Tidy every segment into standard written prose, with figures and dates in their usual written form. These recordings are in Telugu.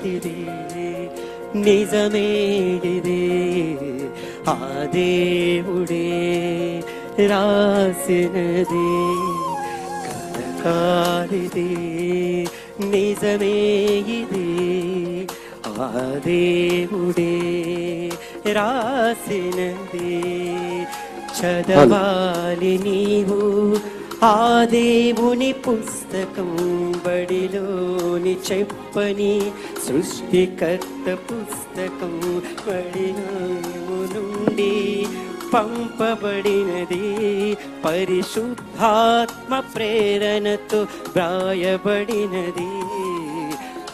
కథిది నిజమేడిది ఆ దేవుడే రాసినది కథ కాదిది నిజమే ఇది ఆ దేవుడే రాసినది చదవాలి నీవు ఆ దేవుని పుస్తకం బడిలోని చెప్పని సృష్టికర్త పుస్తకం బడిలో నుండి పంపబడినది పరిశుద్ధాత్మ ప్రేరణతో వ్రాయబడినది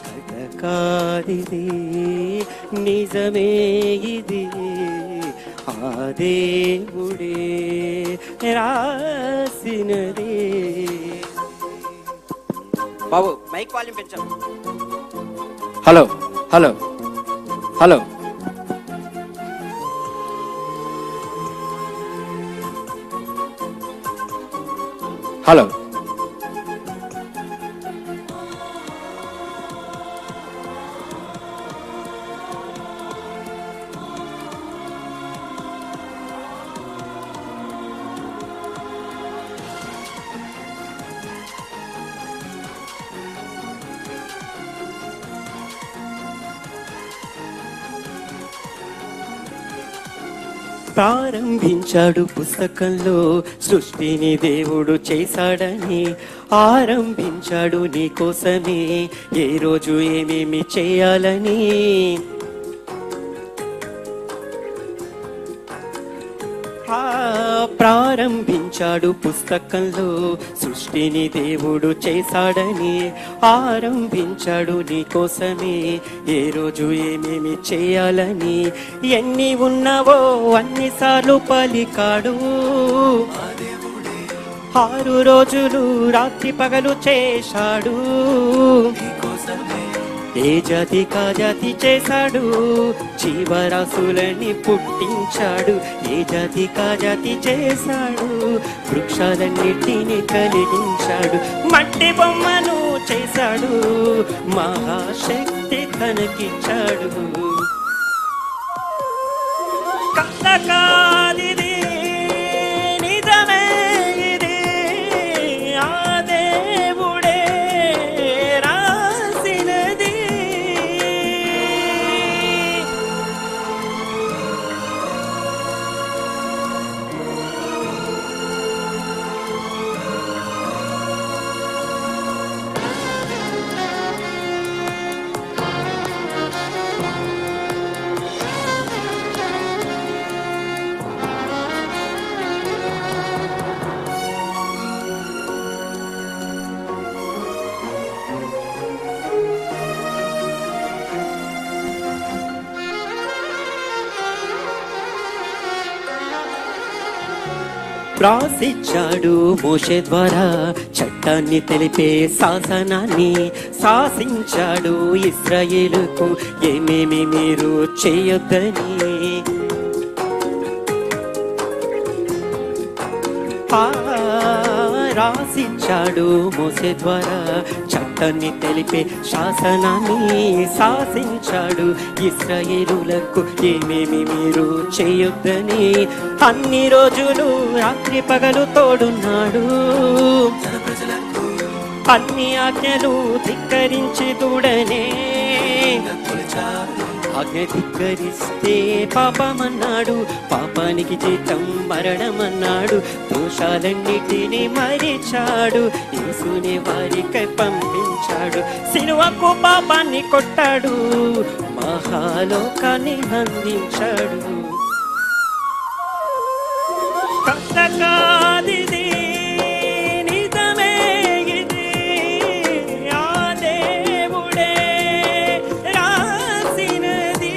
కథ కాదిది నిజమే ఇది ఆ దేవుడే రాసినది. బాబు మైక్ వాల్యూమ్ పెంచాం. హలో హలో హలో హలో ప్రారంభించాడు పుస్తకంలో సృష్టిని దేవుడు చేశాడని ఆరంభించాడు నీ కోసమే ఏ రోజు ఏమేమి చేయాలని ప్రారంభించాడు పుస్తకంలో సృష్టిని దేవుడు చేశాడని ఆరంభించాడు నీ కోసమే ఏ రోజు ఏమేమి చేయాలని ఎన్ని ఉన్నావో అన్నిసార్లు పలికాడు 6 రోజులు రాత్రి పగలు చేశాడు ఏ జాతి కా జాతి చేశాడు జీవరాశులని పుట్టించాడు ఏ జాతి కా జాతి చేశాడు వృక్షాలన్నిటిని కలిగించాడు మట్టి బొమ్మను చేశాడు మహాశక్తి తనకిచ్చాడు కథకాదిది నిజమే ఇది ఆ దేవుడే రాసినది. రాసిచ్చాడు మోషే ద్వారా చట్టాన్ని తెలిపే శాసనాన్ని శాసించాడు ఇశ్రాయేలుకు ఏమేమి మీరు చేయొద్దని రాసిచ్చాడు మోసే ద్వారా చట్టాన్ని తెలిపే శాసనాన్ని శాసించాడు ఇశ్రాయేలులకు ఏమేమి మీరు చేయొద్దని అన్ని రోజులు రాత్రి పగలు తోడున్నాడు అన్ని ఆజ్ఞలు ధిక్కరించి దూడనే ఆజ్ఞ ధిక్కరిస్తే పాపమన్నాడు పాపానికి జీతం మరణమన్నాడు దోషాలన్నిటినీ మరిచాడు యేసుని వారికై పంపించాడు సిలువకు పాపాన్ని కొట్టాడు మహాలోకాన్ని అందించాడు కథకాదిది నిజమే ఇది ఆ దేవుడే రాసినది.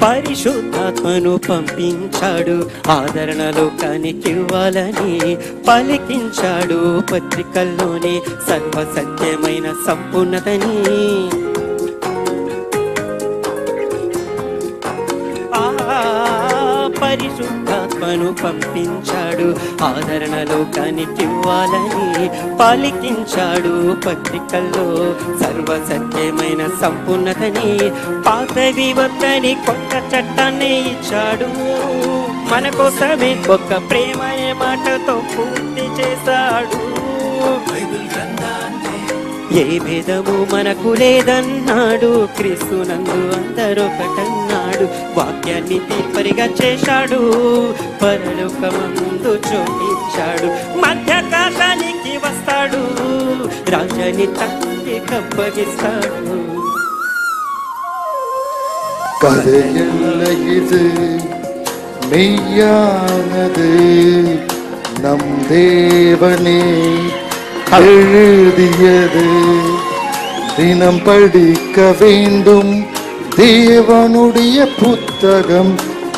పరిశుద్ధాత్మను పంపించాడు ఆదరణ లోకానికివ్వాలని పలికించాడు పత్రికల్లోనే సర్వసత్యమైన సంపూర్ణతని పరిశుద్ధాత్మను పంపించాడు ఆదరణ లోకానికివ్వాలని పలికించాడు పత్రికల్లో సర్వసత్యమైన సంపూర్ణతని పాతవి వద్దని కొత్త చట్టాన్ని ఇచ్చాడు మన కోసమే ఒక్క ప్రేమ అనే మాటతో పూర్తి చేశాడు ఏ భేదము మనకు లేదన్నాడు క్రీస్తునందు అందరొకటన్నాడు వాక్యాన్ని తీర్పరిగా చేశాడు పరలోకమందు చోటించాడు మధ్యాకాశానికి వస్తాడు రాజాని తండ్రి కప్పగిస్తాడు கதையல்ல இது மெய்யானது நம் தேவனே எழுதியது தினம் படிக்க வேண்டும் தேவனுடைய புத்தகம்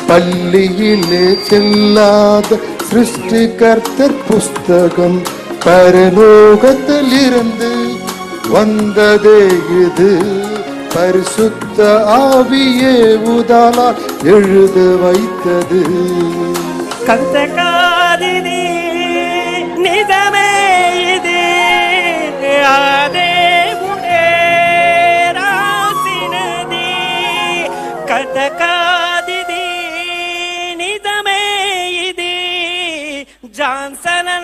பள்ளியிலே செல்லாத சிருஷ்டிகர்த்தர் புஸ்தகம் பரலோகத்திலிருந்து வந்ததே இது பரிசுத்த ஆவியே உதாலால் எழுத வைத்தது కంతకాదిది నిజమే ఇది ఆ దేవుడే రాసినది కంతకాదిది నిజమే ఇది జాన్సన్